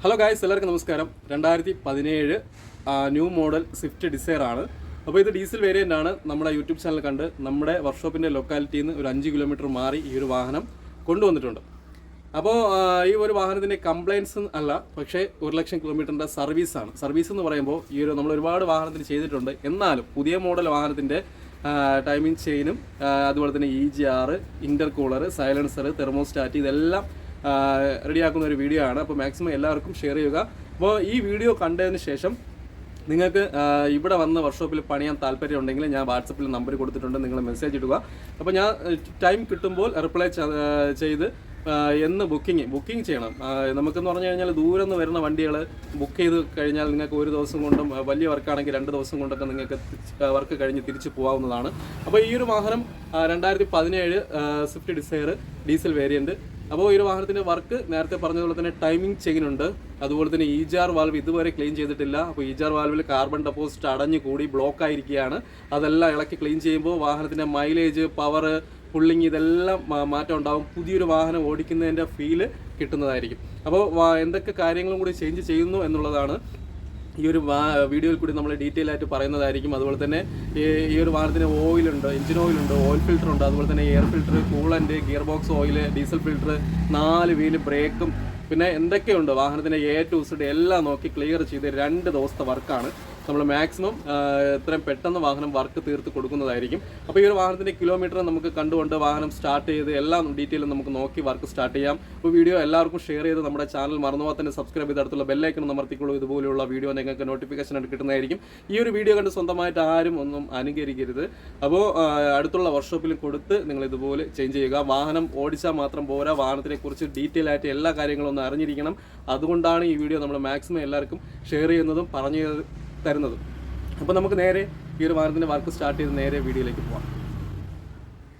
Hello guys, എല്ലാവർക്കും നമസ്കാരം. 2017 new model Swift Dzire ആണ്. അപ്പോൾ ഇത് ഡീസൽ വേരിയൻ്റ് ആണ്. നമ്മുടെ യൂട്യൂബ് ചാനൽ കണ്ട് നമ്മുടെ വർക്ക്ഷോപ്പിൻ്റെ ലൊക്കാലിറ്റിയിൽ നിന്ന് ഒരു 5 കിലോമീറ്റർ മാറി ഈ ഒരു വാഹനം കൊണ്ടുവന്നിട്ടുണ്ട്. അപ്പോൾ ഈ ഒരു വാഹനത്തിൻ്റെ കംപ്ലയിൻസ് അല്ല, പക്ഷേ 1,00,000 കിലോമീറ്ററിൻ്റെ സർവീസാണ്. സർവീസ് എന്ന് പറയുമ്പോൾ നമ്മൾ ഒരുപാട് വാഹനത്തിന് ചെയ്തിട്ടുണ്ട്. എന്നാലും പുതിയ മോഡൽ വാഹനത്തിൻ്റെ ടൈമിംഗ് ചെയിനും അതുപോലെ തന്നെ EGR, ഇൻ്റർകൂളർ, സൈലൻസർ, തെർമോസ്റ്റാറ്റ് ഇതെല്ലാം റെഡിയാക്കുന്ന ഒരു വീഡിയോ ആണ്. അപ്പോൾ മാക്സിമം എല്ലാവർക്കും ഷെയർ ചെയ്യുക. അപ്പോൾ ഈ വീഡിയോ കണ്ടതിന് ശേഷം നിങ്ങൾക്ക് ഇവിടെ വന്ന് വർക്ക്ഷോപ്പിൽ പണിയാൻ താല്പര്യം ഉണ്ടെങ്കിൽ ഞാൻ വാട്സപ്പിൽ നമ്പർ കൊടുത്തിട്ടുണ്ട്, നിങ്ങൾ മെസ്സേജ് ഇടുക. അപ്പോൾ ഞാൻ ടൈം കിട്ടുമ്പോൾ റിപ്ലൈ ചെയ്ത് എന്ന് ബുക്കിംഗ് ചെയ്യണം. നമുക്കെന്ന് പറഞ്ഞു കഴിഞ്ഞാൽ ദൂരം നിന്ന് വരുന്ന വണ്ടികൾ ബുക്ക് ചെയ്ത് കഴിഞ്ഞാൽ നിങ്ങൾക്ക് ഒരു ദിവസം കൊണ്ടും, വലിയ വർക്കാണെങ്കിൽ 2 ദിവസം കൊണ്ടൊക്കെ നിങ്ങൾക്ക് വർക്ക് കഴിഞ്ഞ് തിരിച്ച് പോകാവുന്നതാണ്. അപ്പോൾ ഈ ഒരു വാഹനം 2017 സ്വിഫ്റ്റ് ഡിസയർ ഡീസൽ വേരിയൻറ്റ്. അപ്പോൾ ഈ ഒരു വാഹനത്തിൻ്റെ വർക്ക് നേരത്തെ പറഞ്ഞതുപോലെ തന്നെ ടൈമിംഗ് ചെയിൻ ഉണ്ട്. അതുപോലെ തന്നെ EGR വാൽവ് ഇതുവരെ ക്ലീൻ ചെയ്തിട്ടില്ല. അപ്പോൾ EGR വാൽവിൽ കാർബൺ ഡെപ്പോസിറ്റ് അടഞ്ഞു കൂടി ബ്ലോക്ക് ആയിരിക്കുകയാണ്. അതെല്ലാം ഇളക്കി ക്ലീൻ ചെയ്യുമ്പോൾ വാഹനത്തിൻ്റെ മൈലേജ്, പവർ, പുള്ളിങ് ഇതെല്ലാം മാറ്റം ഉണ്ടാകും. പുതിയൊരു വാഹനം ഓടിക്കുന്നതിൻ്റെ ഫീല് കിട്ടുന്നതായിരിക്കും. അപ്പോൾ എന്തൊക്കെ കാര്യങ്ങളും കൂടി ചേഞ്ച് ചെയ്യുന്നു എന്നുള്ളതാണ് ഈ ഒരു വീഡിയോയിൽ കൂടി നമ്മൾ ഡീറ്റെയിൽ ആയിട്ട് പറയുന്നതായിരിക്കും. അതുപോലെ തന്നെ ഈ ഒരു വാഹനത്തിന് ഓയിലുണ്ട്, എഞ്ചിൻ ഓയിലുണ്ട്, ഓയിൽ ഫിൽറ്റർ ഉണ്ട്, അതുപോലെ തന്നെ air filter, coolant, gear box oil, diesel filter, 4 wheel, ബ്രേക്കും, പിന്നെ എന്തൊക്കെയുണ്ട് വാഹനത്തിൻ്റെ A to Z എല്ലാം നോക്കി ക്ലിയർ ചെയ്ത് 2 ദിവസത്തെ വർക്കാണ്. നമ്മൾ മാക്സിമം എത്രയും പെട്ടെന്ന് വാഹനം വർക്ക് തീർത്ത് കൊടുക്കുന്നതായിരിക്കും. അപ്പോൾ ഈ ഒരു വാഹനത്തിൻ്റെ കിലോമീറ്റർ നമുക്ക് കണ്ടുകൊണ്ട് വാഹനം സ്റ്റാർട്ട് ചെയ്ത് എല്ലാം ഡീറ്റെയിലും നമുക്ക് നോക്കി വർക്ക് സ്റ്റാർട്ട് ചെയ്യാം. അപ്പോൾ വീഡിയോ എല്ലാവർക്കും ഷെയർ ചെയ്ത് നമ്മുടെ ചാനൽ മറന്നുപോകാൻ തന്നെ സബ്സ്ക്രൈബ് ചെയ്ത് അടുത്തുള്ള ബെല്ലൈക്കൺ അമർത്തിക്കുള്ളൂ. ഇതുപോലെയുള്ള വീഡിയോ നിങ്ങൾക്ക് നോട്ടിഫിക്കേഷൻ ആയിട്ട് കിട്ടുന്നതായിരിക്കും. ഈ ഒരു വീഡിയോ കണ്ട് സ്വന്തമായിട്ട് ആരും ഒന്നും അനുകരിക്കരുത്. അപ്പോൾ അടുത്തുള്ള വർക്ക്ഷോപ്പിലും കൊടുത്ത് നിങ്ങൾ ഇതുപോലെ ചേഞ്ച് ചെയ്യുക. വാഹനം ഓടിച്ചാൽ മാത്രം പോരാ, വാഹനത്തിനെക്കുറിച്ച് ഡീറ്റെയിൽ ആയിട്ട് എല്ലാ കാര്യങ്ങളും ഒന്ന് അറിഞ്ഞിരിക്കണം. അതുകൊണ്ടാണ് ഈ വീഡിയോ നമ്മൾ മാക്സിമം എല്ലാവർക്കും ഷെയർ ചെയ്യുന്നതും പറഞ്ഞു തരുന്നത്. അപ്പോൾ നമുക്ക് നേരെ ഈ ഒരു വാഹനത്തിൻ്റെ വർക്ക് സ്റ്റാർട്ട് ചെയ്ത് നേരെ വീഡിയോയിലേക്ക് പോകാം.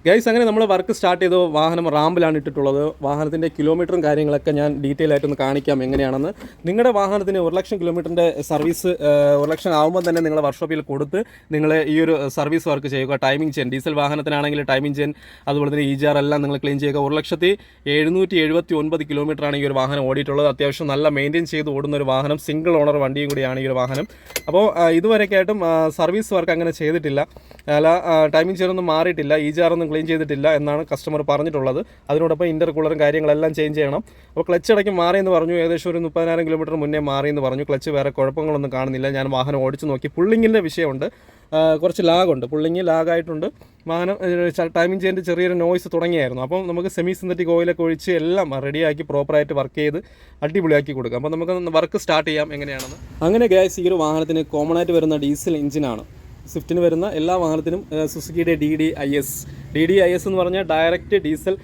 ഗൈസ്, അങ്ങനെ നമ്മൾ വർക്ക് സ്റ്റാർട്ട് ചെയ്തു. വാഹനം റാമ്പിലാണ് ഇട്ടിട്ടുള്ളത്. വാഹനത്തിൻ്റെ കിലോമീറ്ററും കാര്യങ്ങളൊക്കെ ഞാൻ ഡീറ്റെയിൽ ആയിട്ടൊന്ന് കാണിക്കാം എങ്ങനെയാണെന്ന്. നിങ്ങളുടെ വാഹനത്തിന് 1,00,000 കിലോമീറ്ററിൻ്റെ സർവീസ് 1,00,000 ആകുമ്പോൾ തന്നെ നിങ്ങളുടെ വർക്ക്ഷോപ്പിൽ കൊടുത്ത് നിങ്ങൾ ഈ ഒരു സർവീസ് വർക്ക് ചെയ്യുക. ടൈമിംഗ് ചെയിൻ, ഡീസൽ വാഹനത്തിനാണെങ്കിൽ ടൈമിംഗ് ചെയിൻ, അതുപോലെ തന്നെ EGR എല്ലാം നിങ്ങൾ ക്ലീൻ ചെയ്യുക. 1,779 കിലോമീറ്ററാണ് ഈ ഒരു വാഹനം ഓടിയിട്ടുള്ളത്. അത്യാവശ്യം നല്ല മെയിൻറ്റെയിൻ ചെയ്ത് ഓടുന്ന ഒരു വാഹനം, സിംഗിൾ ഓണർ വണ്ടിയും കൂടിയാണ് ഈ ഒരു വാഹനം. അപ്പോൾ ഇതുവരെയൊക്കെയായിട്ടും സർവീസ് വർക്ക് അങ്ങനെ ചെയ്തിട്ടില്ല, അല്ല ടൈമിംഗ് ചെയിനൊന്നും മാറിയിട്ടില്ല, EGR ഒന്നും ക്ലീൻ ചെയ്തിട്ടില്ല എന്നാണ് കസ്റ്റമർ പറഞ്ഞിട്ടുള്ളത്. അതിനോടൊപ്പം ഇൻ്റർകൂളറും കാര്യങ്ങളെല്ലാം ചേഞ്ച് ചെയ്യണം. അപ്പോൾ ക്ലച്ച് ഇടയ്ക്ക് മാറിയെന്ന് പറഞ്ഞു, ഏകദേശം ഒരു 30,000 കിലോമീറ്റർ മുന്നേ മാറിയെന്ന് പറഞ്ഞു. ക്ലച്ച് വേറെ കുഴപ്പങ്ങളൊന്നും കാണുന്നില്ല. ഞാൻ വാഹനം ഓടിച്ച് നോക്കി. പുള്ളിങ്ങിൻ്റെ വിഷയമുണ്ട്, കുറച്ച് ലാഗുണ്ട്, പുള്ളിങ് ലാഗായിട്ടുണ്ട്. വാഹനം ടൈമിംഗ് ചെയിൻ്റെ ചെറിയൊരു നോയ്സ് തുടങ്ങിയായിരുന്നു. അപ്പം നമുക്ക് സെമി സിന്തറ്റിക് ഓയിലൊക്കെ ഒഴിച്ച് എല്ലാം റെഡിയാക്കി പ്രോപ്പറായിട്ട് വർക്ക് ചെയ്ത് അടിപൊളിയാക്കി കൊടുക്കാം. അപ്പോൾ നമുക്ക് വർക്ക് സ്റ്റാർട്ട് ചെയ്യാം എങ്ങനെയാണെന്ന്. അങ്ങനെ ഗൈസ്, ഈ ഒരു വാഹനത്തിന് കോമൺ ആയിട്ട് വരുന്ന ഡീസൽ എഞ്ചിനാണ്. സ്വിഫ്റ്റിന് വരുന്ന എല്ലാ വാഹനത്തിനും സുസുക്കിയുടെ DDIS എന്ന് പറഞ്ഞാൽ ഡയറക്റ്റ് ഡീസൽ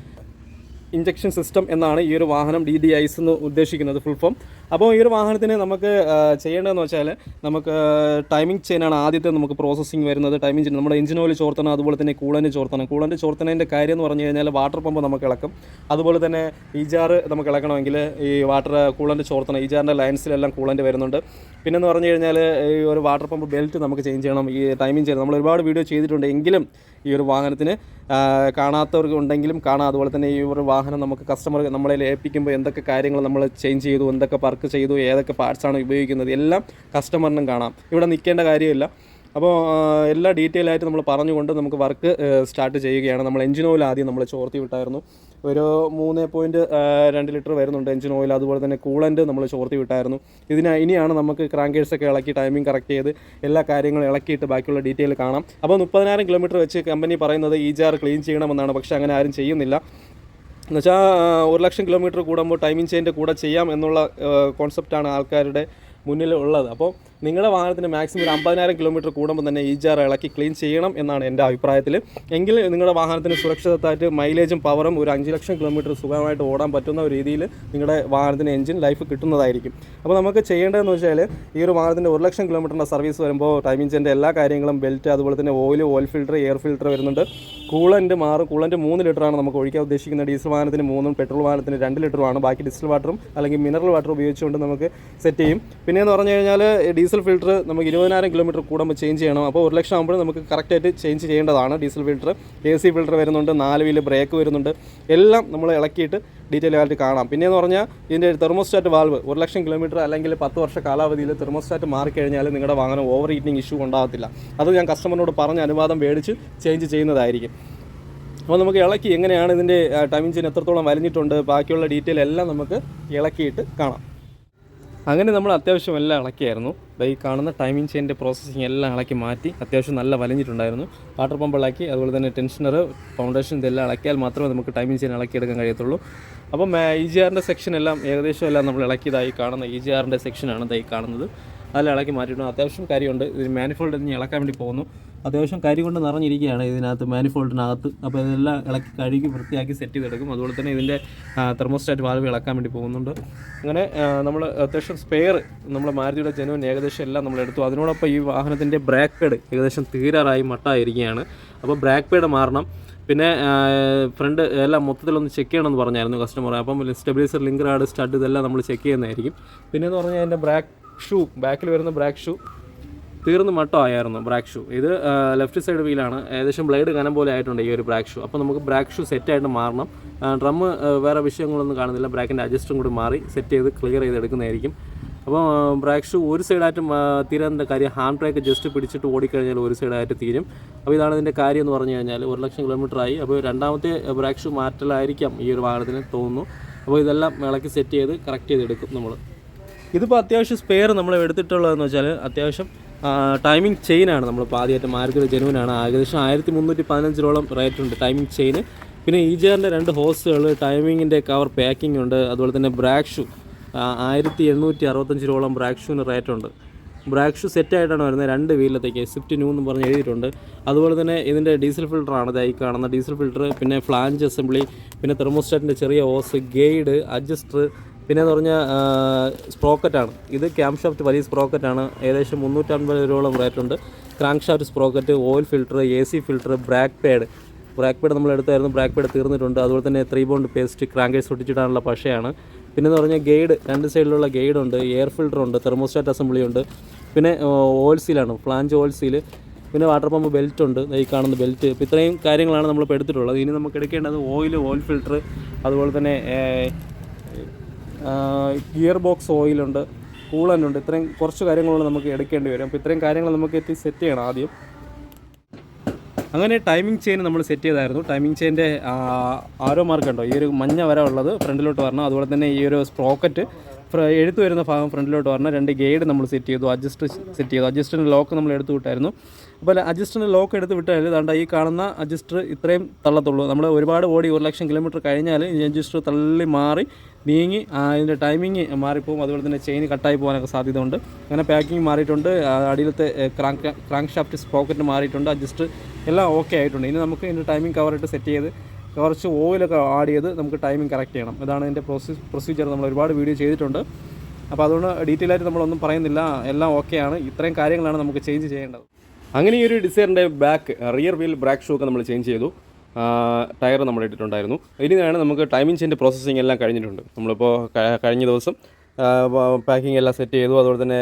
ഇഞ്ചക്ഷൻ സിസ്റ്റം എന്നാണ് ഈ ഒരു വാഹനം DDIS എന്ന് ഉദ്ദേശിക്കുന്നത്, ഫുൾ ഫോം. അപ്പോൾ ഈ ഒരു വാഹനത്തിന് നമുക്ക് ചെയ്യേണ്ടതെന്ന് വെച്ചാൽ, നമുക്ക് ടൈമിംഗ് ചെയിനാണ് ആദ്യത്തെ നമുക്ക് പ്രോസസ്സിങ് വരുന്നത്. ടൈമിംഗ് ചെയിൻ നമ്മുടെ എഞ്ചിൻ ഓയിൽ ചോർത്തണം, അതുപോലെ തന്നെ കൂളൻ്റ് ചോർത്തണതിൻ്റെ കാര്യം എന്ന് പറഞ്ഞു കഴിഞ്ഞാൽ വാട്ടർ പമ്പ് നമുക്ക് ഇളക്കും. അതുപോലെ തന്നെ EGR നമുക്ക് ഇളക്കണമെങ്കിൽ ഈ കൂളൻ്റ് ചോർത്തണം. EGRൻ്റെ ലൈൻസിലെല്ലാം കൂളൻ്റ് വരുന്നുണ്ട്. പിന്നെന്ന് പറഞ്ഞു കഴിഞ്ഞാൽ ഈ ഒരു വാട്ടർ പമ്പ് ബെൽറ്റ് നമുക്ക് ചേഞ്ച് ചെയ്യണം. ഈ ടൈമിംഗ് ചെയിൻ നമ്മൾ ഒരുപാട് വീഡിയോ ചെയ്തിട്ടുണ്ട്, എങ്കിലും ഈ ഒരു വാഹനത്തിന് കാണാത്തവർക്ക് ഉണ്ടെങ്കിലും കാണാം. അതുപോലെ തന്നെ ഈ ഒരു വാഹനം നമുക്ക് കസ്റ്റമർ നമ്മളെ ഏൽപ്പിക്കുമ്പോൾ എന്തൊക്കെ കാര്യങ്ങൾ നമ്മൾ ചേഞ്ച് ചെയ്തു, എന്തൊക്കെ വർക്ക് ചെയ്തു, ഏതൊക്കെ പാർട്സാണ് ഉപയോഗിക്കുന്നത്, എല്ലാം കസ്റ്റമറിനും കാണാം. ഇവിടെ നിൽക്കേണ്ട കാര്യമില്ല. അപ്പോൾ എല്ലാ ഡീറ്റെയിൽ ആയിട്ട് നമ്മൾ പറഞ്ഞുകൊണ്ട് നമുക്ക് വർക്ക് സ്റ്റാർട്ട് ചെയ്യുകയാണ്. നമ്മൾ എഞ്ചിൻ ഓയിൽ ആദ്യം നമ്മൾ ചോർത്തി വിട്ടായിരുന്നു. ഒരു 3.2 ലിറ്റർ വരുന്നുണ്ട് എഞ്ചിൻ ഓയിൽ. അതുപോലെ തന്നെ കൂളൻ്റ് നമ്മൾ ചോർത്തി വിട്ടായിരുന്നു. ഇനിയാണ് നമുക്ക് ക്രാങ്കേഴ്സൊക്കെ ഇളക്കി ടൈമിംഗ് കറക്റ്റ് ചെയ്ത് എല്ലാ കാര്യങ്ങളും ഇളക്കിയിട്ട് ബാക്കിയുള്ള ഡീറ്റെയിൽ കാണാം. അപ്പോൾ 30,000 കിലോമീറ്റർ വെച്ച് കമ്പനി പറയുന്നത് EGR ക്ലീൻ ചെയ്യണമെന്നാണ്. പക്ഷേ അങ്ങനെ ആരും ചെയ്യുന്നില്ല. എന്നുവെച്ചാൽ 1,00,000 കിലോമീറ്റർ കൂടുമ്പോൾ ടൈമിംഗ് ചെയിൻ്റെ കൂടെ ചെയ്യാം എന്നുള്ള കോൺസെപ്റ്റാണ് ആൾക്കാരുടെ മുന്നിൽ ഉള്ളത്. അപ്പോൾ നിങ്ങളുടെ വാഹനത്തിന് മാക്സിമം ഒരു 50,000 കിലോമീറ്റർ കൂടുമ്പോൾ തന്നെ EGR ഇളക്കി ക്ലീൻ ചെയ്യണം എന്നാണ് എൻ്റെ അഭിപ്രായത്തിൽ. എങ്കിൽ നിങ്ങളുടെ വാഹനത്തിന് സുരക്ഷിതമായിട്ട് മൈലേജും പവറും ഒരു 5,00,000 കിലോമീറ്റർ സുഖമായിട്ട് ഓടാൻ പറ്റുന്ന ഒരു രീതിയിൽ നിങ്ങളുടെ വാഹനത്തിന് എഞ്ചിൻ ലൈഫ് കിട്ടുന്നതായിരിക്കും. അപ്പോൾ നമുക്ക് ചെയ്യേണ്ടതെന്ന് വെച്ചാൽ, ഈ ഒരു വാഹനത്തിൻ്റെ 1,00,000 കിലോമീറ്ററിൻ്റെ സർവീസ് വരുമ്പോൾ ടൈമിംഗ് ചെയിൻ്റെ എല്ലാ കാര്യങ്ങളും, ബെൽറ്റ്, അതുപോലെ തന്നെ ഓയിൽ ഫിൽറ്റർ, എയർ ഫിൽറ്റർ വരുന്നുണ്ട്. കൂളൻ്റ് മാറും. കൂളൻ്റ് 3 ലിറ്ററാണ് നമുക്ക് ഒഴിക്കാൻ ഉദ്ദേശിക്കുന്നത്. ഡീസൽ വാഹനത്തിന് 3, പെട്രോൾ വാഹനത്തിന് 2 ലിറ്ററുമാണ്. ബാക്കി ഡിസ്റ്റിൽ വാട്ടറും അല്ലെങ്കിൽ മിനറൽ വാട്ടർ ഉപയോഗിച്ചുകൊണ്ട് നമുക്ക് സെറ്റ് ചെയ്യും. പിന്നെയെന്ന് പറഞ്ഞു കഴിഞ്ഞാൽ ഡീസൽ ഫിൽറ്റർ നമുക്ക് 20,000 കിലോമീറ്റർ കൂടുമ്പോൾ ചേഞ്ച് ചെയ്യണം. അപ്പോൾ 1 ലക്ഷം ആകുമ്പോൾ നമുക്ക് കറക്റ്റായിട്ട് ചേഞ്ച് ചെയ്യേണ്ടതാണ് ഡീസൽ ഫിൽറ്റർ. AC ഫിൽറ്റർ വരുന്നുണ്ട്, 4 വീല് ബ്രേക്ക് വരുന്നുണ്ട്, എല്ലാം നമ്മൾ ഇളക്കിയിട്ട് ഡീറ്റെയിൽ ആയിട്ട് കാണാം. പിന്നെയെന്ന് പറഞ്ഞാൽ ഇതിൻ്റെ തെർമോസ്റ്റാറ്റ് വാൽവ് 1 ലക്ഷം കിലോമീറ്റർ അല്ലെങ്കിൽ 10 വർഷ കാലാവധിയിൽ തെർമോസ്റ്റാറ്റ് മാറിക്കഴിഞ്ഞാൽ നിങ്ങളുടെ വാഹനം ഓവർ ഹീറ്റിംഗ് ഇഷ്യൂ ഉണ്ടാകത്തില്ല. അത് ഞാൻ കസ്റ്റമറിനോട് പറഞ്ഞ് അനുവാദം മേടിച്ച് ചേഞ്ച് ചെയ്യുന്നതായിരിക്കും. അപ്പോൾ നമുക്ക് ഇളക്കി എങ്ങനെയാണ് ഇതിൻ്റെ ടൈമിംഗ് ചെയിൻ എത്രത്തോളം വലിഞ്ഞിട്ടുണ്ട്, ബാക്കിയുള്ള ഡീറ്റെയിൽ എല്ലാം നമുക്ക് ഇളക്കിയിട്ട് കാണാം. അങ്ങനെ നമ്മൾ അത്യാവശ്യം എല്ലാം ഇളക്കിയായിരുന്നു. ഈ കാണുന്ന ടൈമിംഗ് ചെയിൻ്റെ പ്രോസസ്സിങ് എല്ലാം ഇളക്കി മാറ്റി അത്യാവശ്യം നല്ല വലിഞ്ഞിട്ടുണ്ടായിരുന്നു. വാട്ടർ പമ്പ് ഇളക്കി, അതുപോലെ തന്നെ ടെൻഷനർ, ഫൗണ്ടേഷൻ ഇതെല്ലാം ഇളക്കിയാൽ മാത്രമേ നമുക്ക് ടൈമിംഗ് ചെയിൻ ഇളക്കിയെടുക്കാൻ കഴിയത്തുള്ളൂ. അപ്പം EGR സെക്ഷൻ എല്ലാം ഏകദേശം എല്ലാം നമ്മൾ ഇളക്കിയതായി കാണുന്ന EGR സെക്ഷനാണ് ഇതായി കാണുന്നത്. അതെല്ലാം ഇളക്കി മാറ്റിയിട്ടുണ്ട്. അത്യാവശ്യം കാര്യമുണ്ട്. ഇതിന് മാനിഫോൾഡ് ഇനി ഇളക്കാൻ വേണ്ടി പോകുന്നു. അത്യാവശ്യം കരി കൊണ്ട് നിറഞ്ഞിരിക്കുകയാണ് ഇതിനകത്ത്, മാനിഫോൾഡിനകത്ത്. അപ്പോൾ ഇതെല്ലാം ഇളക്കി കഴുകി വൃത്തിയാക്കി സെറ്റ് ചെയ്തെടുക്കും. അതുപോലെ തന്നെ ഇതിൻ്റെ തെർമോസ്റ്റാറ്റ് വാൽവ് ഇളക്കാൻ വേണ്ടി പോകുന്നുണ്ട്. അങ്ങനെ നമ്മൾ അത്യാവശ്യം സ്പെയർ നമ്മുടെ മാരുതിയുടെ ജനുവൻ ഏകദേശം എല്ലാം നമ്മൾ എടുത്തു. അതിനോടൊപ്പം ഈ വാഹനത്തിൻ്റെ ബ്രേക്ക് പാഡ് ഏകദേശം തീരാറായി മട്ടായിരിക്കുകയാണ്. അപ്പോൾ ബ്രേക്ക് പാഡ് മാറണം. പിന്നെ ഫ്രണ്ട് എല്ലാം മൊത്തത്തിലൊന്ന് ചെക്ക് ചെയ്യണമെന്ന് പറഞ്ഞായിരുന്നു കസ്റ്റമർ. അപ്പം സ്റ്റെബിലൈസർ, ലിങ്ക് റാഡ്, സ്റ്റഡ് ഇതെല്ലാം നമ്മൾ ചെക്ക് ചെയ്യുന്നതായിരിക്കും. പിന്നെയെന്ന് പറഞ്ഞാൽ അതിൻ്റെ ബ്രേക്ക് ഷൂ, ബാക്കിൽ വരുന്ന ബ്രേക്ക് ഷൂ തീർന്ന് മട്ടമായിരുന്നു. ബ്രേക്ക് ഷൂ ഇത് ലെഫ്റ്റ് സൈഡ് വീലാണ്. ഏകദേശം ബ്ലേഡ് കനം പോലെ ആയിട്ടുണ്ട് ഈ ഒരു ബ്രേക്ക് ഷൂ. അപ്പോൾ നമുക്ക് ബ്രേക്ക് ഷൂ സെറ്റായിട്ട് മാറണം. ഡ്രമ്മ് വേറെ വിഷയങ്ങളൊന്നും കാണുന്നില്ല. ബ്രേക്കിൻ്റെ അഡ്ജസ്റ്റും കൂടി മാറി സെറ്റ് ചെയ്ത് ക്ലിയർ ചെയ്ത് എടുക്കുന്നതായിരിക്കും. അപ്പോൾ ബ്രേക്ക് ഷൂ ഒരു സൈഡായിട്ട് തീരാൻ്റെ കാര്യം, ഹാൻഡ് ബ്രേക്ക് ജസ്റ്റ് പിടിച്ചിട്ട് ഓടിക്കഴിഞ്ഞാൽ ഒരു സൈഡായിട്ട് തീരും. അപ്പോൾ ഇതാണ് ഇതിൻ്റെ കാര്യം എന്ന് പറഞ്ഞു കഴിഞ്ഞാൽ 1 ലക്ഷം കിലോമീറ്റർ ആയി. അപ്പോൾ രണ്ടാമത്തെ ബ്രേക്ക് ഷൂ മാറ്റലായിരിക്കാം ഈ ഒരു വാഹനത്തിന് തോന്നുന്നു. അപ്പോൾ ഇതെല്ലാം ഇളക്കി സെറ്റ് ചെയ്ത് കറക്റ്റ് ചെയ്തെടുക്കും നമ്മൾ. ഇതിപ്പോൾ അത്യാവശ്യം സ്പെയർ നമ്മൾ എടുത്തിട്ടുള്ളതെന്ന് വെച്ചാൽ അത്യാവശ്യം ടൈമിംഗ് ചെയിനാണ്. നമ്മളിപ്പോൾ ആദ്യമായിട്ട് മാരുതിയുടെ ജനുവിനാണ്. ഏകദേശം 1315 റേറ്റ് ഉണ്ട് ടൈമിംഗ് ചെയിന്. പിന്നെ EGR 2 ഹോസുകൾ, ടൈമിങ്ങിൻ്റെ കവർ പാക്കിംഗ് ഉണ്ട്. അതുപോലെ തന്നെ ബ്രേക്ക് ഷൂ 1865 ബ്രേക്ക് ഷൂവിന് റേറ്റ് ഉണ്ട്. ബ്രേക്ക് ഷൂ സെറ്റായിട്ടാണ് വരുന്നത്. 2 വീലത്തേക്ക് സ്വിഫ്റ്റ് ന്യൂ എന്ന് പറഞ്ഞ് എഴുതിയിട്ടുണ്ട്. അതുപോലെ തന്നെ ഇതിൻ്റെ ഡീസൽ ഫിൽറ്ററാണ് ഇതായി കാണുന്ന ഡീസൽ ഫിൽറ്റർ. പിന്നെ ഫ്ലാഞ്ച് അസംബ്ലി, പിന്നെ തെർമോസ്റ്റാറ്റിൻ്റെ ചെറിയ ഓസ്, ഗൈഡ്, അഡ്ജസ്റ്റർ, പിന്നെയെന്ന് പറഞ്ഞാൽ സ്പ്രോക്കറ്റാണ്. ഇത് ക്യാം ഷാഫ്റ്റ് വലിയ സ്പ്രോക്കറ്റാണ്. ഏകദേശം 350 റേറ്റ് ഉണ്ട്. Crank shaft sprocket, oil filter, AC filter, brake pad നമ്മൾ എടുത്തായിരുന്നു. ബ്രേക്ക് പാഡ് തീർന്നിട്ടുണ്ട്. അതുപോലെ തന്നെ 3 ബോണ്ട് പേസ്റ്റ്, ക്രാങ്കേഴ്സ് ഒട്ടിച്ചിടാനുള്ള പശയാണ്. പിന്നെയെന്ന് പറഞ്ഞാൽ ഗൈഡ്, 2 സൈഡിലുള്ള ഗൈഡുണ്ട്, എയർ ഫിൽറ്റർ ഉണ്ട്, തെർമോസ്റ്റാറ്റ് അസംബ്ലി ഉണ്ട്. പിന്നെ ഓയിൽ സീലാണ്, ഫ്ലാഞ്ച് ഓയിൽ സീല്, പിന്നെ വാട്ടർ പമ്പ് ബെൽറ്റ് ഉണ്ട്, ഈ കാണുന്ന ബെൽറ്റ്. ഇപ്പോൾ ഇത്രയും കാര്യങ്ങളാണ് നമ്മളിപ്പോൾ എടുത്തിട്ടുള്ളത്. ഇനി നമുക്ക് എടുക്കേണ്ടത് ഓയിൽ ഫിൽറ്റർ, അതുപോലെ തന്നെ ഗിയർ ബോക്സ് ഓയിലുണ്ട്, കൂളൻ്റുണ്ട്. ഇത്രയും കുറച്ച് കാര്യങ്ങളാണ് നമുക്ക് എടുക്കേണ്ടി വരും. അപ്പോൾ ഇത്രയും കാര്യങ്ങൾ നമുക്ക് സെറ്റ് ചെയ്യണം ആദ്യം. അങ്ങനെ ടൈമിംഗ് ചെയിൻ നമ്മൾ സെറ്റ് ചെയ്തായിരുന്നു. ടൈമിംഗ് ചെയിൻ്റെ ആരോ മാർക്ക് ഉണ്ടോ, ഈ ഒരു മഞ്ഞ വര ഉള്ളത് ഫ്രണ്ടിലോട്ട് വരണം. അതുപോലെ തന്നെ ഈ ഒരു സ്പ്രോക്കറ്റ് എഴുത്ത് വരുന്ന ഭാഗം ഫ്രണ്ടിലോട്ട് വരണം. 2 ഗൈഡ് നമ്മൾ സെറ്റ് ചെയ്തു, അഡ്ജസ്റ്റ് സെറ്റ് ചെയ്തു. അഡ്ജസ്റ്റിൻ്റെ ലോക്ക് നമ്മൾ എടുത്ത് വിട്ടായിരുന്നു. അപ്പോൾ അഡ്ജസ്റ്റിൻ്റെ ലോക്ക് എടുത്ത് വിട്ടാൽ ദാണ്ട ഈ കാണുന്ന അഡ്ജസ്റ്റർ ഇത്രയും തള്ളത്തുള്ളൂ. നമ്മൾ ഒരുപാട് ഓടി 1 ലക്ഷം കിലോമീറ്റർ കഴിഞ്ഞാൽ ഈ അഡ്ജസ്റ്റർ തള്ളി മാറി നീങ്ങി അതിൻ്റെ ടൈമിങ് മാറിപ്പോവും. അതുപോലെ തന്നെ ചെയിൻ കട്ടായി പോകാനൊക്കെ സാധ്യതയുണ്ട്. അങ്ങനെ പാക്കിങ് മാറിയിട്ടുണ്ട്. അടിയിലത്തെ ക്രാങ്ക് ഷാഫ്റ്റ് സ്പ്രോക്കറ്റ് മാറിയിട്ടുണ്ട്. അഡ്ജസ്റ്റ് എല്ലാം ഓക്കെ ആയിട്ടുണ്ട്. ഇനി നമുക്ക് ഇതിൻ്റെ ടൈമിംഗ് കവറിട്ട് സെറ്റ് ചെയ്ത് കുറച്ച് ഓയിലൊക്കെ ആഡ് ചെയ്ത് നമുക്ക് ടൈമിംഗ് കറക്റ്റ് ചെയ്യണം. ഇതാണ് ഇതിൻ്റെ പ്രൊസീജിയർ. നമ്മൾ ഒരുപാട് വീഡിയോ ചെയ്തിട്ടുണ്ട്. അപ്പോൾ അതുകൊണ്ട് ഡീറ്റെയിൽ ആയിട്ട് നമ്മളൊന്നും പറയുന്നില്ല. എല്ലാം ഓക്കെയാണ്. ഇത്രയും കാര്യങ്ങളാണ് നമുക്ക് ചേഞ്ച് ചെയ്യേണ്ടത്. അങ്ങനെ ഈ ഒരു ഡിസൈറിൻ്റെ റിയർ വീൽ ബ്രേക്ക് ഷൂ ഒക്കെ നമ്മൾ ചേഞ്ച് ചെയ്തു. ടയർ നമ്മൾ ഇട്ടിട്ടുണ്ടായിരുന്നു. ഇനിയാണ് നമുക്ക് ടൈമിംഗ് ചെയിൻ്റെ പ്രോസസ്സിങ് എല്ലാം കഴിഞ്ഞിട്ടുണ്ട്. നമ്മളിപ്പോൾ കഴിഞ്ഞ ദിവസം പാക്കിംഗ് എല്ലാം സെറ്റ് ചെയ്തു. അതുപോലെ തന്നെ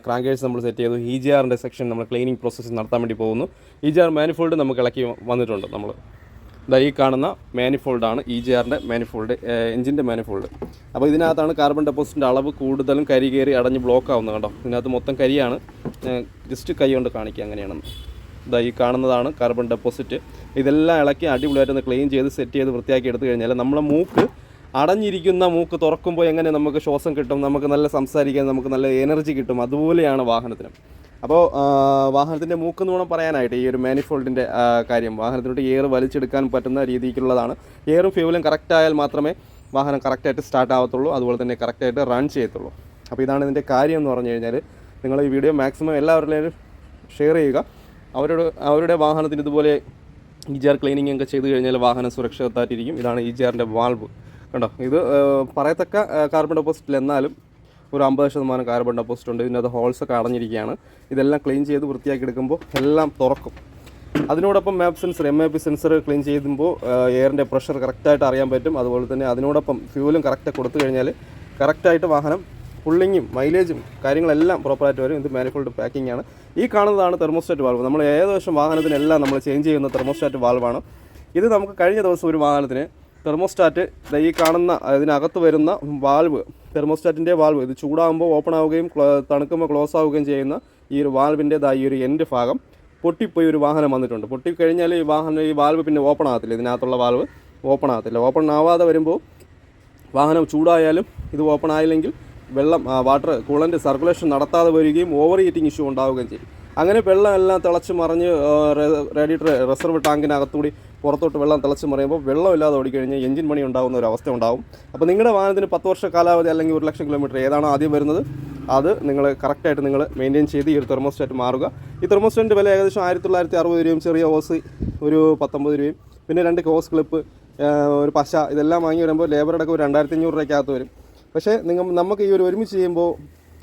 ക്രാങ്കേഴ്സ് നമ്മൾ സെറ്റ് ചെയ്തു. EGR സെക്ഷൻ നമ്മൾ ക്ലീനിങ് പ്രോസസ്സ് നടത്താൻ വേണ്ടി പോകുന്നു. EGR മാനിഫോൾഡ് നമുക്ക് ഇളക്കി വന്നിട്ടുണ്ട്. നമ്മൾ ഈ കാണുന്ന മാനിഫോൾഡാണ് EGR മാനിഫോൾഡ്, എഞ്ചിൻ്റെ മാനിഫോൾഡ്. അപ്പോൾ ഇതിനകത്താണ് കാർബൺ ഡെപ്പോസിറ്റിൻ്റെ അളവ് കൂടുതലും കരി കയറി അടഞ്ഞ് ബ്ലോക്ക് ആവുന്നത്. കണ്ടോ, ഇതിനകത്ത് മൊത്തം കരിയാണ്. ജസ്റ്റ് കൈ കൊണ്ട് കാണിക്കുക എങ്ങനെയാണെന്ന്. ഈ കാണുന്നതാണ് കാർബൺ ഡെപ്പോസിറ്റ്. ഇതെല്ലാം ഇളക്കി അടിപൊളിയായിട്ടൊന്ന് ക്ലീൻ ചെയ്ത് സെറ്റ് ചെയ്ത് വൃത്തിയാക്കി എടുത്തു കഴിഞ്ഞാൽ നമ്മളെ മൂക്ക്, അടഞ്ഞിരിക്കുന്ന മൂക്ക് തുറക്കുമ്പോൾ എങ്ങനെ നമുക്ക് ശ്വാസം കിട്ടും, നമുക്ക് നല്ല സംസാരിക്കാൻ, നമുക്ക് നല്ല എനർജി കിട്ടും, അതുപോലെയാണ് വാഹനത്തിന്. അപ്പോൾ വാഹനത്തിൻ്റെ മൂക്കെന്ന് വേണം പറയാനായിട്ട് ഈ ഒരു മാനിഫോൾഡിൻ്റെ കാര്യം. വാഹനത്തിനോട്ട് എയർ വലിച്ചെടുക്കാൻ പറ്റുന്ന രീതിക്കുള്ളതാണ്. എയറും ഫ്യൂവലും കറക്റ്റായാൽ മാത്രമേ വാഹനം കറക്റ്റായിട്ട് സ്റ്റാർട്ട് ആവത്തുള്ളൂ, അതുപോലെ തന്നെ കറക്റ്റായിട്ട് റൺ ചെയ്യത്തുള്ളൂ. അപ്പോൾ ഇതാണ് ഇതിൻ്റെ കാര്യം എന്ന് പറഞ്ഞു കഴിഞ്ഞാൽ. നിങ്ങൾ ഈ വീഡിയോ മാക്സിമം എല്ലാവരുടെയും ഷെയർ ചെയ്യുക. അവരുടെ വാഹനത്തിന് ഇതുപോലെ EGR ക്ലീനിങ് ഒക്കെ ചെയ്ത് കഴിഞ്ഞാൽ വാഹനം സുരക്ഷിതമായിട്ടിരിക്കും. ഇതാണ് EGR വാൾവ്. കണ്ടോ, ഇത് പറയത്തക്ക കാർബൺ ഡെപ്പോസിറ്റിൽ എന്നാലും ഒരു 50% കാർബൺ ഡെപ്പോസിറ്റ് ഉണ്ട്. ഇതിനകത്ത് ഹോൾസൊക്കെ അടഞ്ഞിരിക്കുകയാണ്. ഇതെല്ലാം ക്ലീൻ ചെയ്ത് വൃത്തിയാക്കി എടുക്കുമ്പോൾ എല്ലാം തുറക്കും. അതിനോടൊപ്പം MAP സെൻസർ ക്ലീൻ ചെയ്യുമ്പോൾ എയറിൻ്റെ പ്രഷർ കറക്റ്റായിട്ട് അറിയാൻ പറ്റും. അതുപോലെ തന്നെ അതിനോടൊപ്പം ഫ്യൂവലും കറക്റ്റ് കൊടുത്തു കഴിഞ്ഞാൽ കറക്റ്റായിട്ട് വാഹനം പുള്ളിങ്ങും മൈലേജും കാര്യങ്ങളെല്ലാം പ്രോപ്പറായിട്ട് വരും. ഇത് മാനിഫോൾഡ് പാക്കിംഗ് ആണ്. ഈ കാണുന്നതാണ് തെർമോസ്റ്റാറ്റ് വാൾവ്. നമ്മൾ ഏകദേശം വാഹനത്തിനെല്ലാം നമ്മൾ ചേഞ്ച് ചെയ്യുന്ന തെർമോസ്റ്റാറ്റ് വാൾവാണ്. ഇത് നമുക്ക് കഴിഞ്ഞ ദിവസം ഒരു വാഹനത്തിന് തെർമോസ്റ്റാറ്റ് ഈ കാണുന്ന ഇതിനകത്ത് വരുന്ന വാൾവ്, തെർമോസ്റ്റാറ്റിൻ്റെ വാൾവ്, ഇത് ചൂടാകുമ്പോൾ ഓപ്പൺ ആവുകയും തണുക്കുമ്പോൾ ക്ലോസ് ആവുകയും ചെയ്യുന്ന ഈ ഒരു വാൾവിൻ്റെ ഈ ഒരു എൻഡ് ഭാഗം പൊട്ടിപ്പോയി ഒരു വാഹനം വന്നിട്ടുണ്ട്. പൊട്ടിക്കഴിഞ്ഞാൽ ഈ വാൾവ് പിന്നെ ഓപ്പൺ ആകത്തില്ല. ഇതിനകത്തുള്ള വാൾവ് ഓപ്പൺ ആകത്തില്ല. ഓപ്പൺ ആവാതെ വരുമ്പോൾ വാഹനം ചൂടായാലും ഇത് ഓപ്പൺ ആയില്ലെങ്കിൽ വെള്ളം വാട്ടർ കൂളൻ്റ് സർക്കുലേഷൻ നടത്താതെ വരികയും ഓവർ ഹീറ്റിംഗ് ഇഷ്യൂ ഉണ്ടാവുകയും ചെയ്യും. അങ്ങനെ വെള്ളം എല്ലാം തിളച്ച് മറിഞ്ഞ് റേഡിയേറ്റർ റിസർവ് ടാങ്കിനകത്തുകൂടി പുറത്തോട്ട് വെള്ളം തിളച്ച് മറിയുമ്പോൾ വെള്ളമില്ലാതെ ഓടിക്കഴിഞ്ഞാൽ എഞ്ചിൻ പണി ഉണ്ടാകുന്ന ഒരു അവസ്ഥ ഉണ്ടാകും. അപ്പോൾ നിങ്ങളുടെ വാഹനത്തിന് 10 വർഷ കാലാവധി അല്ലെങ്കിൽ 1,00,000 കിലോമീറ്റർ ഏതാണോ ആദ്യം വരുന്നത് അത് നിങ്ങൾ കറക്റ്റായിട്ട് നിങ്ങൾ മെയിൻറ്റെയിൻ ചെയ്ത് ഈ ഒരു തെർമോസ്റ്റാറ്റ് മാറുക. ഈ തെർമോസ്റ്റാറ്റിൻ്റെ വില ഏകദേശം 1960 രൂപയും ചെറിയ ഹോസ് ഒരു 19 രൂപയും പിന്നെ 2 ഹോസ് ക്ലിപ്പ് ഒരു പശ ഇതെല്ലാം വാങ്ങി വരുമ്പോൾ ലേബർ അടക്കം ഒരു 2,500 രൂപയ്ക്കകത്ത് വരും. പക്ഷേ നമുക്ക് ഈ ഒരു ഒരുമിച്ച് ചെയ്യുമ്പോൾ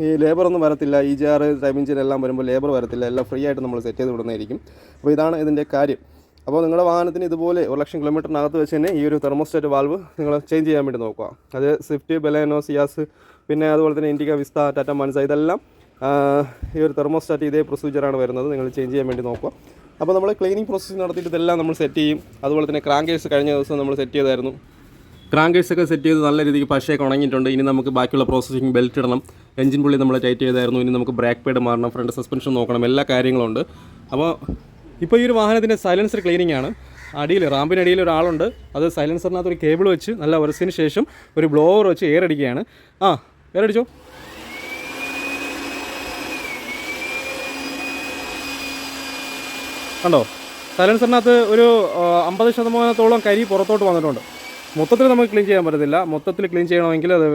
ഈ ലേബറൊന്നും വരത്തില്ല. EGR ടൈമിംഗ് എല്ലാം വരുമ്പോൾ ലേബർ വരത്തില്ല. എല്ലാം ഫ്രീ ആയിട്ട് നമ്മൾ സെറ്റ് ചെയ്ത് വിടുന്നതായിരിക്കും. അപ്പോൾ ഇതാണ് ഇതിൻ്റെ കാര്യം. അപ്പോൾ നിങ്ങളുടെ വാഹനത്തിന് ഇതുപോലെ 1,00,000 കിലോമീറ്ററിനകത്ത് വെച്ച് തന്നെ ഈ ഒരു തെർമോസ്റ്റാറ്റ് വാൾവ് നിങ്ങൾ ചേഞ്ച് ചെയ്യാൻ വേണ്ടി നോക്കുക. അത് സ്വിഫ്റ്റ്, ബലേനോ, സിയാസ്, പിന്നെ അതുപോലെ തന്നെ ഇൻഡിക, വിസ്ത, ടാറ്റ മാൻസ ഇതെല്ലാം ഈ ഒരു തെർമോസ്റ്റാറ്റ് ഇതേ പ്രൊസീജിയറാണ് വരുന്നത്. നിങ്ങൾ ചേഞ്ച് ചെയ്യാൻ വേണ്ടി നോക്കുക. അപ്പോൾ നമ്മൾ ക്ലീനിങ് പ്രോസസ്സ് നടത്തിയിട്ട് ഇതെല്ലാം നമ്മൾ സെറ്റ് ചെയ്യും. അതുപോലെ തന്നെ ക്രാങ്കേഴ്സ് കഴിഞ്ഞ ദിവസം നമ്മൾ സെറ്റ് ചെയ്തായിരുന്നു. ക്രാങ്കേഴ്സൊക്കെ സെറ്റ് ചെയ്ത് നല്ല രീതിക്ക് പശയൊക്കെ ഉണങ്ങിയിട്ടുണ്ട്. ഇനി നമുക്ക് ബാക്കിയുള്ള പ്രോസസ്സിങ് ബെൽറ്റ് ഇടണം. എഞ്ചിൻ പുള്ളി നമ്മൾ ടൈറ്റ് ചെയ്തായിരുന്നു. ഇനി നമുക്ക് ബ്രേക്ക് പാഡ് മാറണം, ഫ്രണ്ട് സസ്പെൻഷൻ നോക്കണം, എല്ലാ കാര്യങ്ങളുണ്ട്. അപ്പോൾ ഇപ്പോൾ ഈ ഒരു വാഹനത്തിൻ്റെ സൈലൻസർ ക്ലീനിങ് ആണ്. അടിയിൽ റാമ്പിനടിയിൽ ഒരാളുണ്ട്. അത് സൈലൻസറിനകത്ത് ഒരു കേബിൾ വെച്ച് നല്ല ഉരച്ചതിന് ശേഷം ഒരു ബ്ലോവർ വെച്ച് എയർ അടിക്കുകയാണ്. എയർ അടിച്ചോ. കണ്ടോ, സൈലൻസറിനകത്ത് ഒരു 50% കരി പുറത്തോട്ട് വന്നിട്ടുണ്ട്. മൊത്തത്തിൽ നമുക്ക് ക്ലീൻ ചെയ്യാൻ പറ്റത്തില്ല. മൊത്തത്തിൽ ക്ലീൻ ചെയ്യണമെങ്കിൽ അത്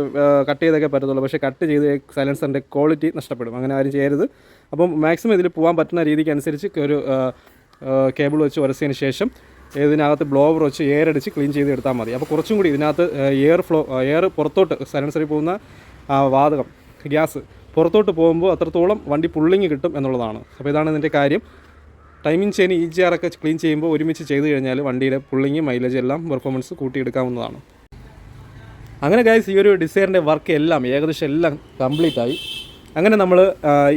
കട്ട് ചെയ്തൊക്കെ പറ്റത്തുള്ളൂ. പക്ഷേ കട്ട് ചെയ്ത് സൈലൻസറിൻ്റെ ക്വാളിറ്റി നഷ്ടപ്പെടും. അങ്ങനെ ആരും ചെയ്യരുത്. അപ്പം മാക്സിമം ഇതിൽ പോകാൻ പറ്റുന്ന രീതിക്ക് അനുസരിച്ച് ഒരു കേബിൾ വെച്ച് ഉരച്ചതിന് ശേഷം ഇതിനകത്ത് ബ്ലോവർ വെച്ച് എയർ അടിച്ച് ക്ലീൻ ചെയ്ത് എടുത്താൽ മതി. അപ്പോൾ കുറച്ചും കൂടി ഇതിനകത്ത് എയർ പുറത്തോട്ട് സൈലൻസറിൽ പോകുന്ന വാതകം, ഗ്യാസ് പുറത്തോട്ട് പോകുമ്പോൾ അത്രത്തോളം വണ്ടി പുള്ളിങ് കിട്ടും എന്നുള്ളതാണ്. അപ്പോൾ ഇതാണ് ഇതിൻ്റെ കാര്യം. ടൈമിംഗ് ചെയിൻ EGR ഒക്കെ ക്ലീൻ ചെയ്യുമ്പോൾ ഒരുമിച്ച് ചെയ്ത് കഴിഞ്ഞാൽ വണ്ടിയുടെ പുള്ളിങ്, മൈലേജ് എല്ലാം പെർഫോമൻസ് കൂട്ടിയെടുക്കാവുന്നതാണ്. അങ്ങനെ ഗൈസ് ഈ ഒരു ഡിസൈറിൻ്റെ വർക്ക് എല്ലാം ഏകദേശം എല്ലാം കംപ്ലീറ്റ് ആയി. അങ്ങനെ നമ്മൾ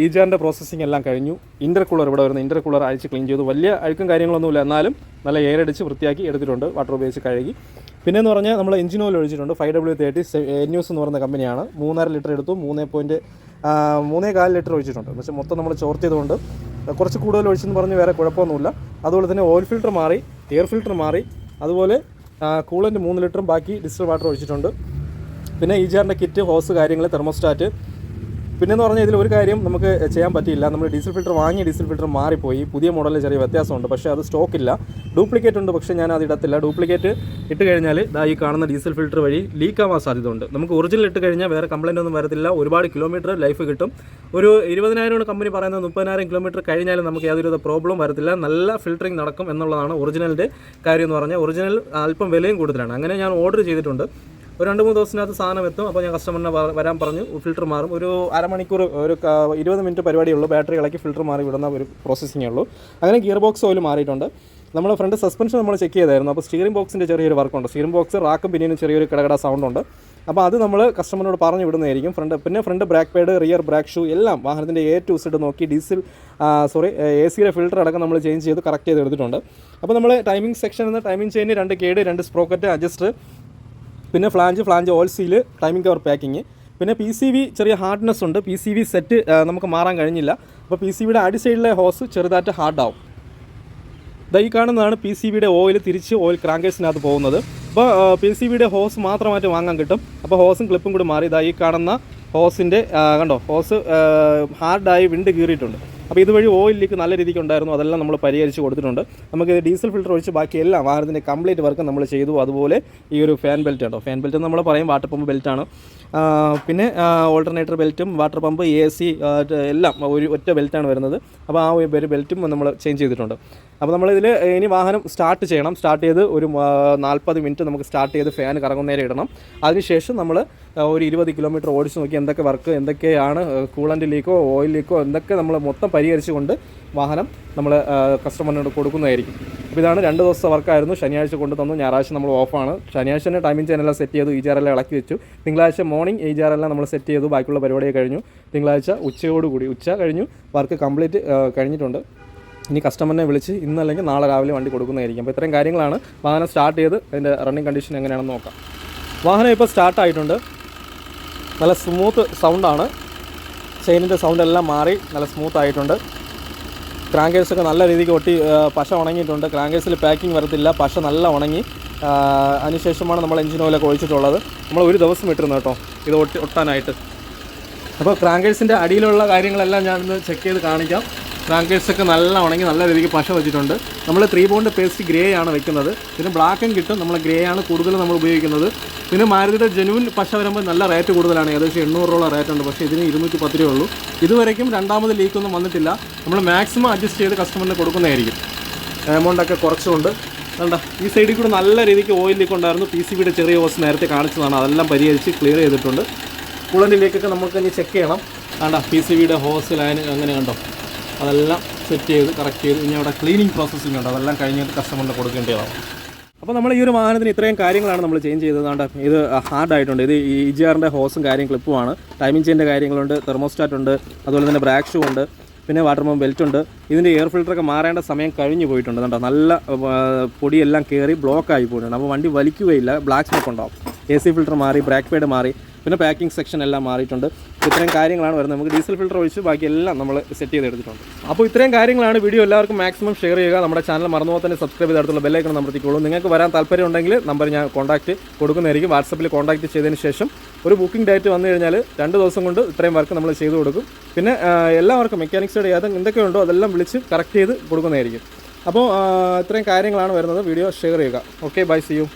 EGRൻ്റെ പ്രോസസ്സിങ് എല്ലാം കഴിഞ്ഞു. ഇൻ്റർകൂളർ ഇവിടെ വരുന്ന ഇൻ്റർകൂളർ അഴിച്ച് ക്ലീൻ ചെയ്തു. വലിയ അഴുക്കും കാര്യങ്ങളൊന്നുമില്ല, എന്നാലും നല്ല എയർ അടിച്ച് വൃത്തിയാക്കി എടുത്തിട്ടുണ്ട്. വാട്ടർ ഉപയോഗിച്ച് കഴുകി. പിന്നെയെന്ന് പറഞ്ഞാൽ നമ്മൾ എഞ്ചിൻ ഓയിൽ ഒഴിച്ചിട്ടുണ്ട്. 5W30 NUS എന്ന് പറയുന്ന കമ്പനിയാണ്. 3.5 ലിറ്റർ എടുത്തു. 3.4 ലിറ്റർ ഒഴിച്ചിട്ടുണ്ട്. പക്ഷേ മൊത്തം നമ്മൾ ചോർത്ത് ചെയ്തുകൊണ്ട് കുറച്ച് കൂടുതൽ ഒഴിച്ചെന്ന് പറഞ്ഞ് വേറെ കുഴപ്പമൊന്നുമില്ല. അതുപോലെ തന്നെ ഓയിൽ ഫിൽറ്റർ മാറി, എയർ ഫിൽറ്റർ മാറി, അതുപോലെ കൂളൻ്റ് 3 ലിറ്ററും ബാക്കി ഡിസ്റ്റിൽ വാട്ടർ ഒഴിച്ചിട്ടുണ്ട്. പിന്നെ EGRൻ്റെ കിറ്റ്, ഹോസ് കാര്യങ്ങൾ, തെർമോസ്റ്റാറ്റ്. പിന്നെയെന്ന് പറഞ്ഞാൽ ഇതിൽ ഒരു കാര്യം നമുക്ക് ചെയ്യാൻ പറ്റിയില്ല. നമ്മൾ ഡീസൽ ഫിൽറ്റർ വാങ്ങിയ ഡീസൽ ഫിൽറ്റർ മാറിപ്പോയി. പുതിയ മോഡലിൽ ചെറിയ വ്യത്യാസമുണ്ട്. പക്ഷേ അത് സ്റ്റോക്കില്ല. ഡ്യൂപ്ലിക്കേറ്റ് ഉണ്ട്, പക്ഷേ ഞാൻ അത് ഇടത്തില്ല. ഡ്യൂപ്ലിക്കേറ്റ് ഇട്ട് കഴിഞ്ഞാൽ ഈ കാണുന്ന ഡീസൽ ഫിൽറ്റർ വഴി ലീക്ക് ആവാൻ സാധ്യതയുണ്ട്. നമുക്ക് ഒറിജിനൽ ഇട്ട് കഴിഞ്ഞാൽ വേറെ കംപ്ലയിൻ്റ് ഒന്നും വരത്തില്ല. ഒരുപാട് കിലോമീറ്റർ ലൈഫ് കിട്ടും. ഒരു 20,000 കമ്പനി പറയുന്നത് 30,000 കിലോമീറ്റർ കഴിഞ്ഞാലും നമുക്ക് യാതൊരു പ്രോബ്ലം വരത്തില്ല. നല്ല ഫിൽറ്ററിങ് നടക്കും എന്നുള്ളതാണ് ഒറിജിനലിൻ്റെ കാര്യം എന്ന് പറഞ്ഞാൽ. ഒറിജിനൽ അല്പം വിലയും കൂടുതലാണ്. അങ്ങനെ ഞാൻ ഓർഡർ ചെയ്തിട്ടുണ്ട്. ഒരു 2-3 ദിവസത്തിനകത്ത് സാധനം എത്തും. അപ്പോൾ ഞാൻ കസ്റ്റമറിനെ വരാൻ പറഞ്ഞു. ഫിൽറ്റർ മാറും. ഒരു അരമണിക്കൂർ, ഒരു 20 മിനിറ്റ് പരിപാടിയുള്ളൂ. ബാറ്ററി ഇളക്കി ഫിൽറ്റർ മാറി വിടുന്ന ഒരു പ്രോസസ്സിങ്ങേ ഉള്ളൂ. അങ്ങനെ ഗിയർ ബോക്സ് ഓയിൽ മാറിയിട്ടുണ്ട്. നമ്മൾ ഫ്രണ്ട് സസ്പെൻഷൻ നമ്മൾ ചെക്ക് ചെയ്തായിരുന്നു. അപ്പോൾ സ്റ്റിയറിംഗ് ബോക്സിൻ്റെ ചെറിയൊരു വർക്കുണ്ട്. സ്റ്റിയറിംഗ് ബോക്സ് റാക്കും പിന്നീനും ചെറിയൊരു കിടകട സൗണ്ടുണ്ട്. അപ്പോൾ അത് നമ്മൾ കസ്റ്റമറിനോട് പറഞ്ഞു വിടുന്നതായിരിക്കും. ഫ്രണ്ട് ബ്രാക്ക് പാഡ്, റിയർ ബ്രാക്ക് ഷൂ എല്ലാം വാഹനത്തിൻ്റെ A to Z നോക്കി AC ഫിൽറ്റർ അടക്കം നമ്മൾ ചേഞ്ച് ചെയ്ത് കറക്റ്റ് ചെയ്ത് എടുത്തിട്ടുണ്ട്. അപ്പോൾ നമ്മൾ ടൈമിംഗ് സെക്ഷനിൽ നിന്ന് ടൈമിംഗ് ചെയിന് 2 കേട്, 2 സ്പ്രോക്കറ്റ്, അഡ്ജസ്റ്റർ, പിന്നെ flange oil seal, timing cover packing, പിന്നെ PCV ചെറിയ ഹാർഡ്നെസ് ഉണ്ട്. PCV സെറ്റ് നമുക്ക് മാറാൻ കഴിഞ്ഞില്ല. അപ്പോൾ PCVയുടെ അടി സൈഡിലെ ഹോസ് ചെറുതായിട്ട് ഹാർഡാവും. ഈ കാണുന്നതാണ് PCVയുടെ ഓയിൽ തിരിച്ച് ഓയിൽ ക്രാങ്കേഴ്സിനകത്ത് പോകുന്നത്. അപ്പോൾ PCVയുടെ ഹോസ് മാത്രമായിട്ട് വാങ്ങാൻ കിട്ടും. അപ്പോൾ ഹോസും ക്ലിപ്പും കൂടി മാറി. ഈ കാണുന്ന ഹോസിൻ്റെ കണ്ടോ, ഹോസ് ഹാർഡായി വിണ്ട് കീറിയിട്ടുണ്ട്. അപ്പോൾ ഇതുവഴി ഓയിൽ ലീക്ക് നല്ല രീതിക്ക് ഉണ്ടായിരുന്നു. അതെല്ലാം നമ്മൾ പരിഹരിച്ച് കൊടുത്തിട്ടുണ്ട്. നമുക്ക് ഡീസൽ ഫിൽറ്റർ ഒഴിച്ച് ബാക്കി എല്ലാം വാഹനത്തിൻ്റെ കംപ്ലീറ്റ് വർക്ക് നമ്മൾ ചെയ്തു. അതുപോലെ ഈ ഒരു ഫാൻ ബെൽറ്റ് ഉണ്ടോ, ഫാൻ ബെൽറ്റ് നമ്മൾ പറയും വാട്ടർ പമ്പ് ബെൽറ്റാണ്. പിന്നെ ഓൾട്ടർനേറ്റർ ബെൽറ്റും വാട്ടർ പമ്പ്, AC എല്ലാം ഒറ്റ ബെൽറ്റാണ് വരുന്നത്. അപ്പോൾ ആ ഒരു ബെൽറ്റും നമ്മൾ ചേഞ്ച് ചെയ്തിട്ടുണ്ട്. അപ്പോൾ നമ്മളിതിൽ ഇനി വാഹനം സ്റ്റാർട്ട് ചെയ്യണം. സ്റ്റാർട്ട് ചെയ്ത് ഒരു 40 മിനിറ്റ് നമുക്ക് സ്റ്റാർട്ട് ചെയ്ത് ഫാൻ കറങ്ങുന്നേരം ഇടണം. അതിനുശേഷം നമ്മൾ ഒരു 20 കിലോമീറ്റർ ഓടിച്ച് നോക്കി എന്തൊക്കെ വർക്ക്, എന്തൊക്കെയാണ് കൂളൻ്റ് ലീക്കോ ഓയിൽ ലീക്കോ എന്തൊക്കെ നമ്മൾ മൊത്തം പരിഹരിച്ചുകൊണ്ട് വാഹനം നമ്മൾ കസ്റ്റമറിനോട് കൊടുക്കുന്നതായിരിക്കും. അപ്പോൾ ഇതാണ് 2 ദിവസത്തെ വർക്കായിരുന്നു. ശനിയാഴ്ച കൊണ്ട് തന്നു, ഞായറാഴ്ച നമ്മൾ ഓഫാണ്. ശനിയാഴ്ച തന്നെ ടൈമിംഗ് ചാനലെല്ലാം സെറ്റ് ചെയ്തു, EGR ഇളക്കി വെച്ചു. തിങ്കളാഴ്ച മോർണിംഗ് EGR നമ്മൾ സെറ്റ് ചെയ്തു, ബാക്കിയുള്ള പരിപാടിയെ കഴിഞ്ഞു. തിങ്കളാഴ്ച ഉച്ചയോടുകൂടി ഉച്ച കഴിഞ്ഞു വർക്ക് കംപ്ലീറ്റ് കഴിഞ്ഞിട്ടുണ്ട്. ഇനി കസ്റ്റമറിനെ വിളിച്ച് ഇന്നല്ലെങ്കിൽ നാളെ രാവിലെ വണ്ടി കൊടുക്കുന്നതായിരിക്കും. അപ്പോൾ ഇത്രയും കാര്യങ്ങളാണ്. വാഹനം സ്റ്റാർട്ട് ചെയ്ത് അതിൻ്റെ റണ്ണിങ് കണ്ടീഷൻ എങ്ങനെയാണെന്ന് നോക്കാം. വാഹനം ഇപ്പോൾ സ്റ്റാർട്ടായിട്ടുണ്ട്. നല്ല സ്മൂത്ത് സൗണ്ടാണ്. ചെയിനിൻ്റെ സൗണ്ട് എല്ലാം മാറി നല്ല സ്മൂത്ത് ആയിട്ടുണ്ട്. ക്രാങ്കേഴ്സൊക്കെ നല്ല രീതിക്ക് ഒട്ടി പശ ഉണങ്ങിയിട്ടുണ്ട്. ക്രാങ്കേഴ്സിൽ പാക്കിംഗ് വരത്തില്ല, പശ നല്ല ഉണങ്ങി. അതിനുശേഷമാണ് നമ്മൾ എഞ്ചിൻ ഓയിലൊക്കെ ഒഴിച്ചിട്ടുള്ളത്. നമ്മൾ ഒരു ദിവസം ഇട്ടിരുന്നു കേട്ടോ ഇത് ഒട്ടാനായിട്ട്. അപ്പോൾ ക്രാങ്കേഴ്സിൻ്റെ അടിയിലുള്ള കാര്യങ്ങളെല്ലാം ഞാനൊന്ന് ചെക്ക് ചെയ്ത് കാണിക്കാം. ക്രാങ്കേഴ്സൊക്കെ നല്ല ഉണങ്ങി നല്ല രീതിക്ക് പശ വെച്ചിട്ടുണ്ട്. നമ്മൾ 3 പൗണ്ട് പേസ്റ്റ് ഗ്രേ ആണ് വെക്കുന്നത്. പിന്നെ ബ്ലാക്കും കിട്ടും, നമ്മൾ ഗ്രേ ആണ് കൂടുതൽ നമ്മൾ ഉപയോഗിക്കുന്നത്. പിന്നെ മാരുതിയുടെ ജെനുവിൻ പശ വരുമ്പോൾ നല്ല റേറ്റ് കൂടുതലാണ്, ഏകദേശം 800 റേറ്റ് ഉണ്ട്. പക്ഷേ ഇതിന് 210 രൂപ ഉള്ളൂ. ഇതുവരെയും രണ്ടാമത് ലീക്കൊന്നും വന്നിട്ടില്ല. നമ്മൾ മാക്സിമം അഡ്ജസ്റ്റ് ചെയ്ത് കസ്റ്റമറിന് കൊടുക്കുന്നതായിരിക്കും. എമൗണ്ടൊക്കെ കുറച്ചുകൊണ്ട് വേണ്ട. ഈ സൈഡിൽ കൂടെ നല്ല രീതിക്ക് ഓയിൽ ലീക്ക് ഉണ്ടായിരുന്നു. PCBയുടെ ചെറിയ ഹോസ് നേരത്തെ കാണിച്ചതാണ്, അതെല്ലാം പരിഹരിച്ച് ക്ലിയർ ചെയ്തിട്ടുണ്ട്. കൂളൻ്റിലേക്കൊക്കെ നമുക്ക് ഇനി ചെക്ക് ചെയ്യണം. വേണ്ട, PCBയുടെ ഹോസ് ലൈൻ അങ്ങനെ കണ്ടോ, അതെല്ലാം സെറ്റ് ചെയ്ത് കറക്റ്റ് ചെയ്ത് ഇനി അവിടെ ക്ലീനിങ് പ്രോസസ്സിംഗ് ഉണ്ട്, അതെല്ലാം കഴിഞ്ഞിട്ട് കസ്റ്റമറിന് കൊടുക്കേണ്ടതാണ്. അപ്പോൾ നമ്മൾ ഈ ഒരു വാഹനത്തിന് ഇത്രയും കാര്യങ്ങളാണ് നമ്മൾ ചേഞ്ച് ചെയ്തത്. ഇത് ഹാർഡായിട്ടുണ്ട്. ഇത് EGRൻ്റെ ഹോസും കാര്യം ക്ലിപ്പുമാണ്. ടൈമിംഗ് ചെയിൻ്റെ കാര്യങ്ങളുണ്ട്, തെർമോസ്റ്റാറ്റ് ഉണ്ട്, അതുപോലെ തന്നെ ബ്രാക്ക് ഷൂ ഉണ്ട്, പിന്നെ വാട്ടർ പമ്പ് ബെൽറ്റ് ഉണ്ട്. ഇതിൻ്റെ എയർ ഫിൽറ്ററൊക്കെ മാറേണ്ട സമയം കഴിഞ്ഞു പോയിട്ടുണ്ട്. കേട്ടോ, നല്ല പൊടിയെല്ലാം കയറി ബ്ലോക്കായി പോയിട്ടുണ്ട്. അപ്പോൾ വണ്ടി വലിക്കുകയില്ല, ബ്ലാക്ക് സ്മോക്ക് ഉണ്ടാവും. AC ഫിൽറ്റർ മാറി, ബ്രേക്ക് പാഡ് മാറി, പിന്നെ പാക്കിംഗ് സെക്ഷൻ എല്ലാം മാറിയിട്ടുണ്ട്. ഇത്രയും കാര്യങ്ങളാണ് വരുന്നത്. നമുക്ക് ഡീസൽ ഫിൽറ്റർ ഒഴിച്ച് ബാക്കിയെല്ലാം നമ്മൾ സെറ്റ് ചെയ്തെടുത്തിട്ടുണ്ട്. അപ്പോൾ ഇത്രയും കാര്യങ്ങളാണ്. വീഡിയോ എല്ലാവർക്കും മാക്സിമം ഷെയർ ചെയ്യുക. നമ്മുടെ ചാനൽ മറന്നുപോലെ തന്നെ സബ്സ്ക്രൈബ് ചെയ്തെടുത്തുള്ള ബെല്ലൈക്കൺ അമർത്തിക്കോളൂ. നിങ്ങൾക്ക് വരാൻ താല്പര്യം ഉണ്ടെങ്കിൽ നമ്പർ ഞാൻ കോൺടാക്റ്റ് കൊടുക്കുന്നതായിരിക്കും. വാട്സപ്പിൽ കോൺടാക്റ്റ് ചെയ്തതിന് ശേഷം ഒരു ബുക്കിംഗ് ഡേറ്റ് വന്നു കഴിഞ്ഞാൽ 2 ദിവസം കൊണ്ട് ഇത്രയും വർക്ക് നമ്മൾ ചെയ്തു കൊടുക്കും. പിന്നെ എല്ലാവർക്കും മെക്കാനിക്സുടെ എന്തൊക്കെയുണ്ടോ അതെല്ലാം വിളിച്ച് കറക്റ്റ് ചെയ്ത് കൊടുക്കുന്നതായിരിക്കും. അപ്പോൾ ഇത്രയും കാര്യങ്ങളാണ് വരുന്നത്. വീഡിയോ ഷെയർ ചെയ്യുക. Okay, bye, see U.